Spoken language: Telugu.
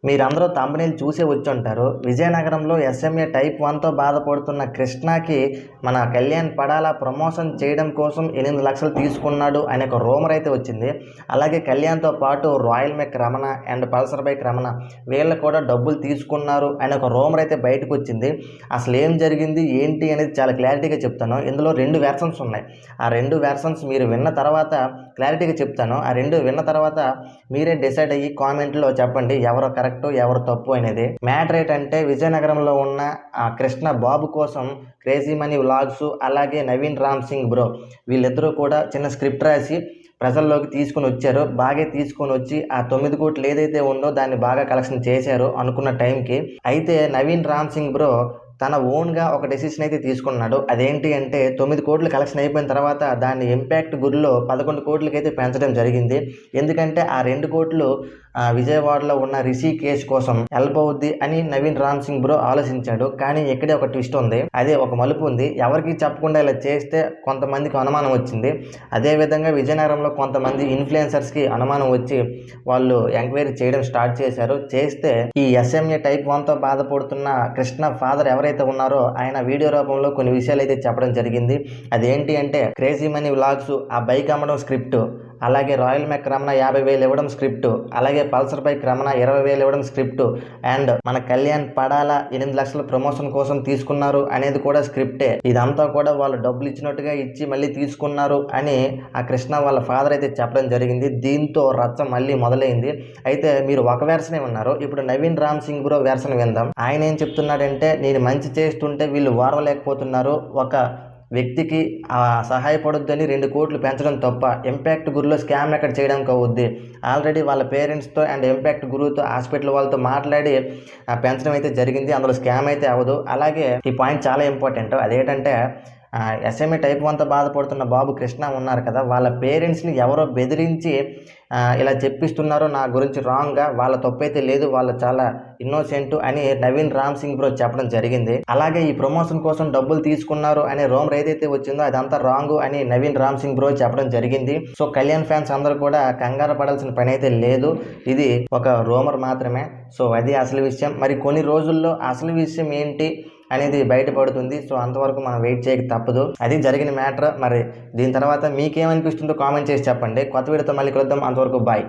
మీరందరూ థంబ్‌నెయిల్ చూసే వచ్చుంటారు. విజయనగరంలో ఎస్ఎంఏ టైప్ 1తో బాధపడుతున్న కృష్ణకి మన కళ్యాణ్ పడాల ప్రమోషన్ చేయడం కోసం 8 లక్షలు తీసుకున్నాడు అనే ఒక రూమర్ అయితే వచ్చింది. అలాగే కళ్యాణ్తో పాటు royal mech Ramana and Pulsar bike Ramana వీళ్ళు కూడా డబ్బులు తీసుకున్నారు అనే ఒక రూమర్ అయితే బయటకు వచ్చింది. అసలు ఏం జరిగింది ఏంటి అనేది చాలా క్లారిటీగా చెప్తాను. ఇందులో 2 వెర్షన్స్ ఉన్నాయి. ఆ 2 వెర్షన్స్ మీరు విన్న తర్వాత క్లారిటీగా చెప్తాను. ఆ 2 విన్న తర్వాత మీరే డిసైడ్ అయ్యి కామెంట్లో చెప్పండి ఎవరు కరెక్ట్ ఎవరు తప్పు అనేది. మ్యాటర్ ఏంటంటే విజయనగరంలో ఉన్న కృష్ణ బాబు కోసం క్రేజీ మనీ వ్లాగ్స్ అలాగే నవీన్ రామ్ సింగ్ బ్రో వీళ్ళిద్దరూ కూడా చిన్న స్క్రిప్ట్ రాసి ప్రజల్లోకి తీసుకుని వచ్చారు. బాగా తీసుకొని వచ్చి ఆ 9 కోట్లు ఏదైతే ఉందో దాన్ని బాగా కలెక్షన్ చేశారు అనుకున్న టైంకి. అయితే నవీన్ రామ్ సింగ్ బ్రో తన ఓన్గా ఒక డెసిషన్ అయితే తీసుకున్నాడు. అదేంటి అంటే 9 కోట్లు కలెక్షన్ అయిపోయిన తర్వాత దాన్ని ఇంపాక్ట్ గురిలో 11 కోట్లకి అయితే పెంచడం జరిగింది. ఎందుకంటే ఆ 2 కోట్లు విజయవాడలో ఉన్న రిషికేష్ కోసం హెల్ప్ అవుద్ది అని నవీన్ రామ్ సింగ్ బ్రో ఆలోచించాడు. కానీ ఇక్కడే ఒక ట్విస్ట్ ఉంది, అదే ఒక మలుపు ఉంది. ఎవరికి చెప్పకుండా ఇలా చేస్తే కొంతమందికి అనుమానం వచ్చింది. అదేవిధంగా విజయనగరంలో కొంతమంది ఇన్ఫ్లుయెన్సర్స్కి అనుమానం వచ్చి వాళ్ళు ఎంక్వైరీ చేయడం స్టార్ట్ చేశారు. చేస్తే ఈ ఎస్ఎంఏ టైప్ 1తో బాధపడుతున్న కృష్ణ ఫాదర్ ఎవరైతే ఉన్నారో ఆయన వీడియో రూపంలో కొన్ని విషయాలు అయితే చెప్పడం జరిగింది. అదేంటి అంటే క్రేజీ మనీ వ్లాగ్స్, ఆ బైక్ అమ్మడం స్క్రిప్ట్, అలాగే రాయల్ మెక్ రమణ 50,000 ఇవ్వడం స్క్రిప్ట్, అలాగే పల్సర్ బైక్ రమణ 20,000 ఇవ్వడం స్క్రిప్ట్, అండ్ మన కళ్యాణ్ పడాల 8 లక్షల ప్రమోషన్ కోసం తీసుకున్నారు అనేది కూడా స్క్రిప్టే. ఇదంతా కూడా వాళ్ళు డబ్బులు ఇచ్చినట్టుగా ఇచ్చి మళ్ళీ తీసుకున్నారు అని ఆ కృష్ణ వాళ్ళ ఫాదర్ అయితే చెప్పడం జరిగింది. దీంతో రచ్చ మళ్ళీ మొదలైంది. అయితే మీరు ఒక వెర్షనే ఉన్నారు, ఇప్పుడు నవీన్ రామ్ సింగ్ బ్రో వెర్షన్ విందాం. ఆయన ఏం చెప్తున్నాడంటే నేను మంచి చేస్తుంటే వీళ్ళు వారవలేకపోతున్నారు, ఒక వ్యక్తికి సహాయపడొద్దని 2 కోట్లు పెంచడం తప్ప ఇంపాక్ట్ గురిలో స్కామ్ ఎక్కడ చేయడానికి అవుద్ది. ఆల్రెడీ వాళ్ళ పేరెంట్స్తో అండ్ ఇంపాక్ట్ గురువుతో హాస్పిటల్ వాళ్ళతో మాట్లాడి పెంచడం అయితే జరిగింది. అందులో స్కామ్ అయితే అవ్వదు. అలాగే ఈ పాయింట్ చాలా ఇంపార్టెంట్. అదేంటంటే ఎస్ఎంఏ టైప్ 1తో బాధపడుతున్న బాబు కృష్ణ ఉన్నారు కదా, వాళ్ళ పేరెంట్స్ని ఎవరో బెదిరించి ఇలా చెప్పిస్తున్నారో నా గురించి రాంగ్గా, వాళ్ళ తప్పు అయితే లేదు, వాళ్ళు చాలా ఇన్నోసెంట్ అని నవీన్ రామ్ సింగ్ బ్రో చెప్పడం జరిగింది. అలాగే ఈ ప్రమోషన్ కోసం డబ్బులు తీసుకున్నారు అనే రూమర్ ఏదైతే వచ్చిందో అదంతా రాంగ్ అని నవీన్ రామ్ సింగ్ బ్రో చెప్పడం జరిగింది. సో కళ్యాణ్ ఫ్యాన్స్ అందరూ కూడా కంగారు పడాల్సిన పని అయితే లేదు, ఇది ఒక రూమర్ మాత్రమే. సో అది అసలు విషయం. మరి కొన్ని రోజుల్లో అసలు విషయం ఏంటి అనేది బయటపడుతుంది. సో అంతవరకు మనం వెయిట్ చేయక తప్పదు. అది జరిగిన మ్యాటర్. మరి దీని తర్వాత మీకేమనిపిస్తుందో కామెంట్ చేసి చెప్పండి. కొత్త వీడియోతో మళ్ళీ కలుద్దాం. అంతవరకు బాయ్.